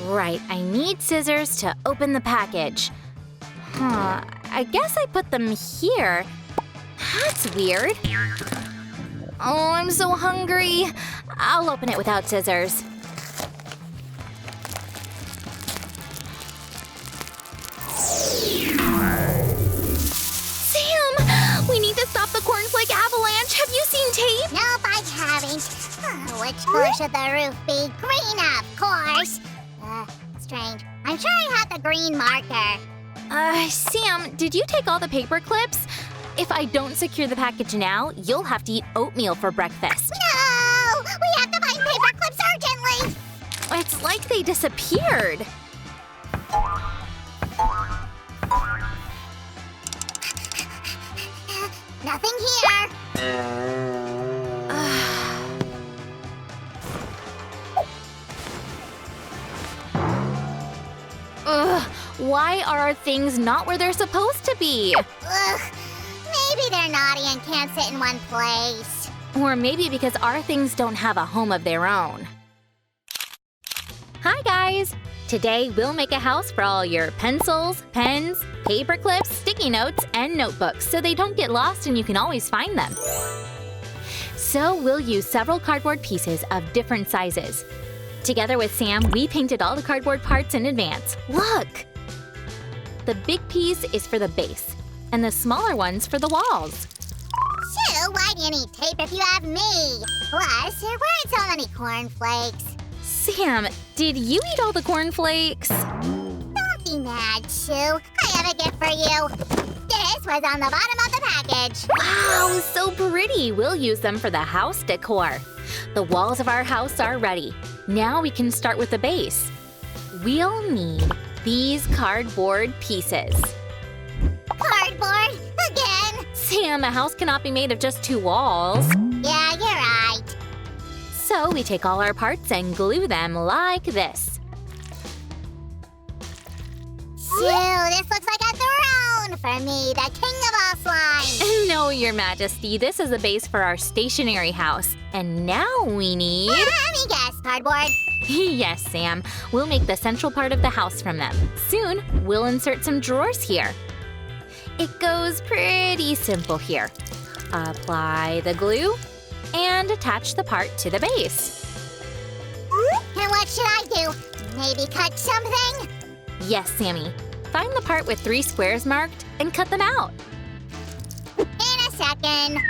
Right, I need scissors to open the package. I guess I put them here. That's weird. Oh, I'm so hungry. I'll open it without scissors. Sam! We need to stop the cornflake avalanche. Have you seen tape? Nope, I haven't. Which color should the roof be? Green, of course. Strange. I'm sure I have the green marker. Sam, did you take all the paper clips? If I don't secure the package now, you'll have to eat oatmeal for breakfast. No! We have to find paper clips urgently! It's like they disappeared. Nothing here. Ugh, why are our things not where they're supposed to be? Ugh, maybe they're naughty and can't sit in one place. Or maybe because our things don't have a home of their own. Hi guys! Today we'll make a house for all your pencils, pens, paper clips, sticky notes, and notebooks so they don't get lost and you can always find them. So we'll use several cardboard pieces of different sizes. Together with Sam, we painted all the cardboard parts in advance. Look! The big piece is for the base, and the smaller one's for the walls. Sue, why do you need tape if you have me? Plus, there weren't so many cornflakes. Sam, did you eat all the cornflakes? Don't be mad, Sue. I have a gift for you. This was on the bottom of the package. Wow, so pretty! We'll use them for the house decor. The walls of our house are ready. Now we can start with the base. We'll need these cardboard pieces. Cardboard? Again? Sam, a house cannot be made of just two walls. Yeah, you're right. So we take all our parts and glue them like this. Sue, this looks like a throne for me, the king of all slime. No, Your Majesty, this is a base for our stationary house. And now we need… Let me guess, cardboard. Yes, Sam. We'll make the central part of the house from them. Soon, we'll insert some drawers here. It goes pretty simple here. Apply the glue and attach the part to the base. And what should I do? Maybe cut something? Yes, Sammy. Find the part with 3 squares marked and cut them out. In a second.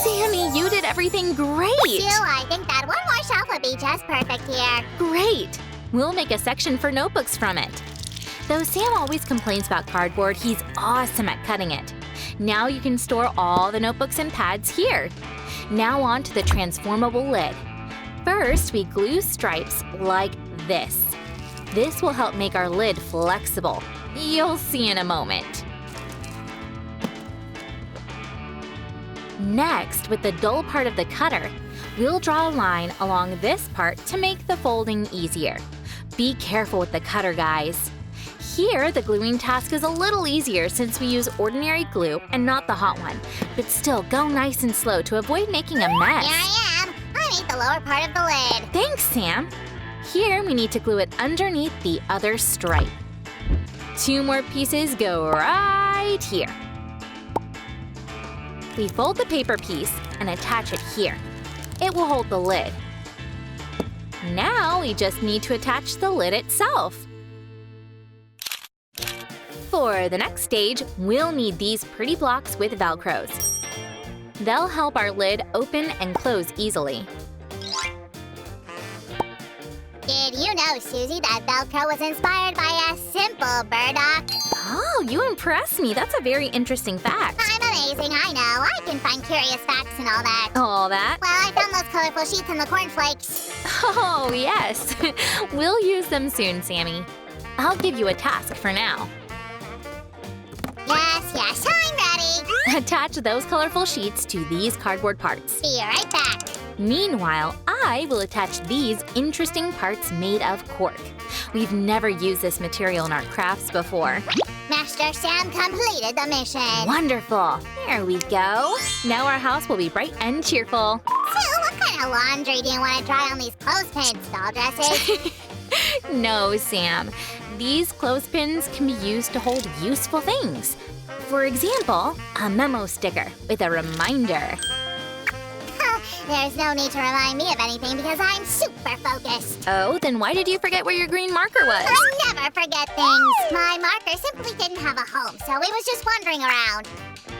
Sammy, you did everything great! Sue, I think that one more shelf would be just perfect here. Great! We'll make a section for notebooks from it. Though Sam always complains about cardboard, he's awesome at cutting it. Now you can store all the notebooks and pads here. Now on to the transformable lid. First, we glue stripes like this. This will help make our lid flexible. You'll see in a moment. Next, with the dull part of the cutter, we'll draw a line along this part to make the folding easier. Be careful with the cutter, guys. Here, the gluing task is a little easier since we use ordinary glue and not the hot one. But still, go nice and slow to avoid making a mess. Here I am. I made the lower part of the lid. Thanks, Sam. Here, we need to glue it underneath the other stripe. 2 more pieces go right here. We fold the paper piece and attach it here. It will hold the lid. Now we just need to attach the lid itself. For the next stage, we'll need these pretty blocks with Velcros. They'll help our lid open and close easily. Did you know, Susie, that Velcro was inspired by a simple burdock? Oh, you impress me. That's a very interesting fact. I'm amazing, I know. I can find curious facts and all that. All that? Well, I found those colorful sheets in the cornflakes. Oh, yes. We'll use them soon, Sammy. I'll give you a task for now. Yes, I'm ready. Attach those colorful sheets to these cardboard parts. Be right back. Meanwhile, I will attach these interesting parts made of cork. We've never used this material in our crafts before. Master Sam completed the mission. Wonderful! There we go. Now our house will be bright and cheerful. Sue, what kind kind of laundry do you want to dry on these clothespins, doll dresses? No, Sam. These clothespins can be used to hold useful things. For example, a memo sticker with a reminder. There's no need to remind me of anything because I'm super focused. Oh, then why did you forget where your green marker was? I never forget things. My marker simply didn't have a home, so it was just wandering around.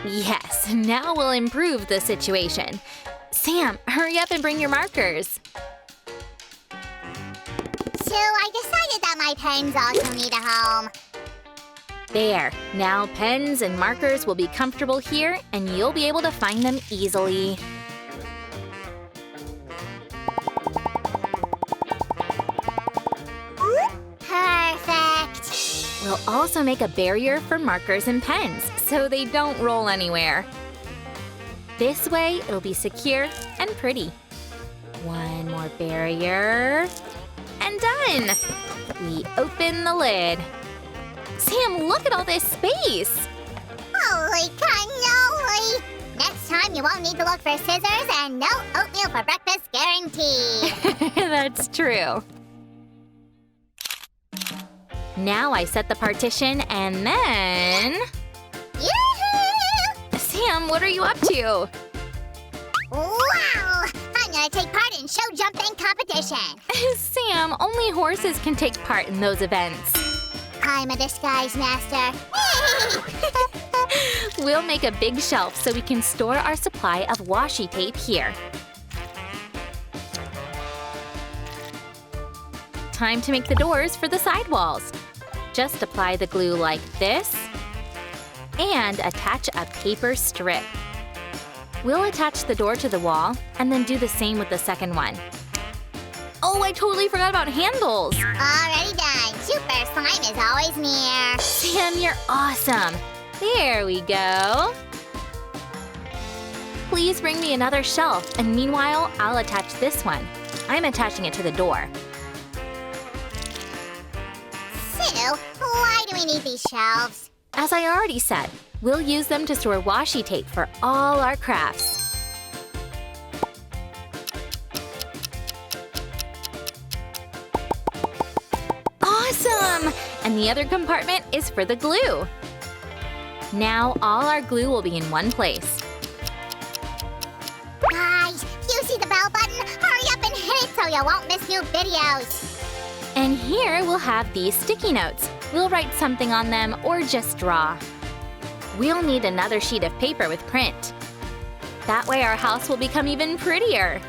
Yes, now we'll improve the situation. Sam, hurry up and bring your markers. So I decided that my pens also need a home. There, now pens and markers will be comfortable here and you'll be able to find them easily. Perfect. We'll also make a barrier for markers and pens so they don't roll anywhere. This way, it'll be secure and pretty. One more barrier. And done! We open the lid. Sam, look at all this space! Holy cannoli! Next time you won't need to look for scissors and no oatmeal for breakfast guaranteed. That's true. Now I set the partition and then… Yoo-hoo! Sam, what are you up to? Wow! I'm gonna take part in show jumping competition. Sam, only horses can take part in those events. I'm a disguise master. We'll make a big shelf so we can store our supply of washi tape here. Time to make the doors for the sidewalls. Just apply the glue like this and attach a paper strip. We'll attach the door to the wall and then do the same with the second one. Oh, I totally forgot about handles! Already done. Super slime is always near. Sam, you're awesome! There we go! Please bring me another shelf, and meanwhile, I'll attach this one. I'm attaching it to the door. Sue, why do we need these shelves? As I already said, we'll use them to store washi tape for all our crafts. Awesome! And the other compartment is for the glue. Now all our glue will be in one place. Guys, you see the bell button? Hurry up and hit it so you won't miss new videos. And here we'll have these sticky notes. We'll write something on them or just draw. We'll need another sheet of paper with print. That way our house will become even prettier.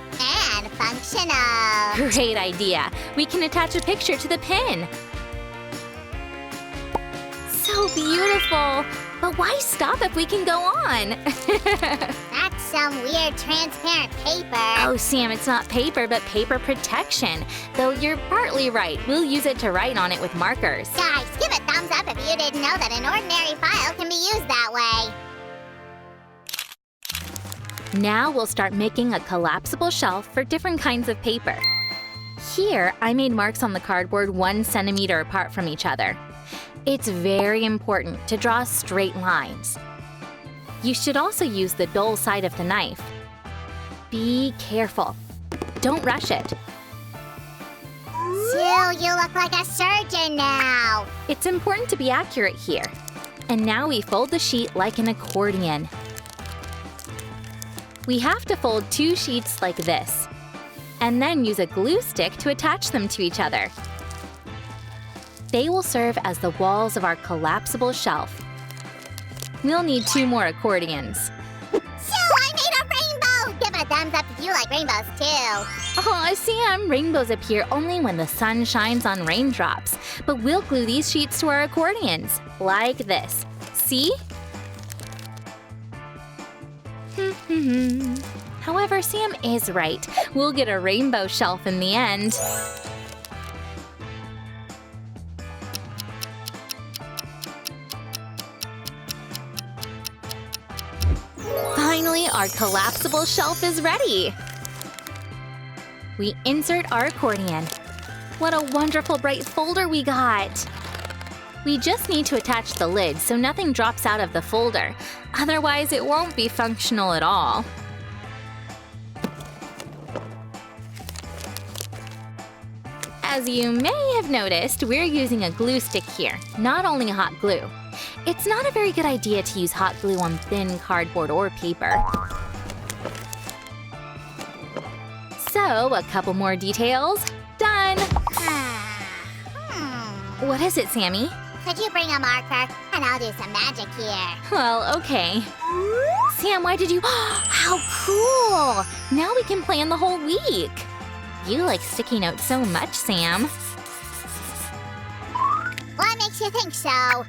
And functional. Great idea! We can attach a picture to the pin. So beautiful! But why stop if we can go on? That's some weird transparent paper. Oh, Sam, it's not paper, but paper protection. Though you're partly right. We'll use it to write on it with markers. Guys, give a thumbs up if you didn't know that an ordinary file can be used that way. Now we'll start making a collapsible shelf for different kinds of paper. Here, I made marks on the cardboard 1 centimeter apart from each other. It's very important to draw straight lines. You should also use the dull side of the knife. Be careful. Don't rush it. Sue, you look like a surgeon now. It's important to be accurate here. And now we fold the sheet like an accordion. We have to fold 2 sheets like this, and then use a glue stick to attach them to each other. They will serve as the walls of our collapsible shelf. We'll need 2 more accordions. Sue, I made a rainbow! Give a thumbs up if you like rainbows too. Aw, Sam, rainbows appear only when the sun shines on raindrops. But we'll glue these sheets to our accordions, like this. See? However, Sam is right. We'll get a rainbow shelf in the end. Finally, our collapsible shelf is ready. We insert our accordion. What a wonderful bright folder we got! We just need to attach the lid so nothing drops out of the folder. Otherwise, it won't be functional at all. As you may have noticed, we're using a glue stick here, not only hot glue. It's not a very good idea to use hot glue on thin cardboard or paper. So, a couple more details. Done! What is it, Sammy? Could you bring a marker? And I'll do some magic here. Well, okay. Sam, why did you… How cool! Now we can plan the whole week! You like sticky notes so much, Sam. What makes you think so?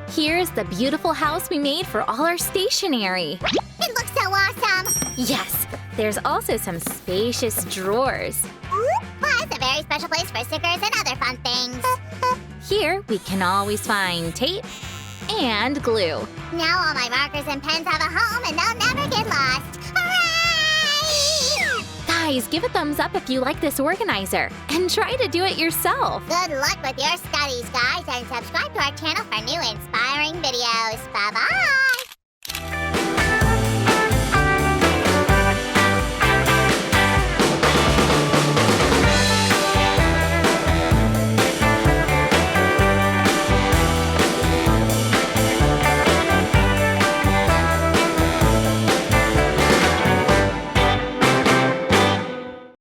Here's the beautiful house we made for all our stationery. It looks so awesome! Yes, there's also some spacious drawers. Plus, a very special place for stickers and other fun things. Here, we can always find tape and glue. Now all my markers and pens have a home and they'll never get lost. Hooray! Guys, give a thumbs up if you like this organizer, and try to do it yourself. Good luck with your studies, guys, and subscribe to our channel for new inspiring videos. Bye-bye!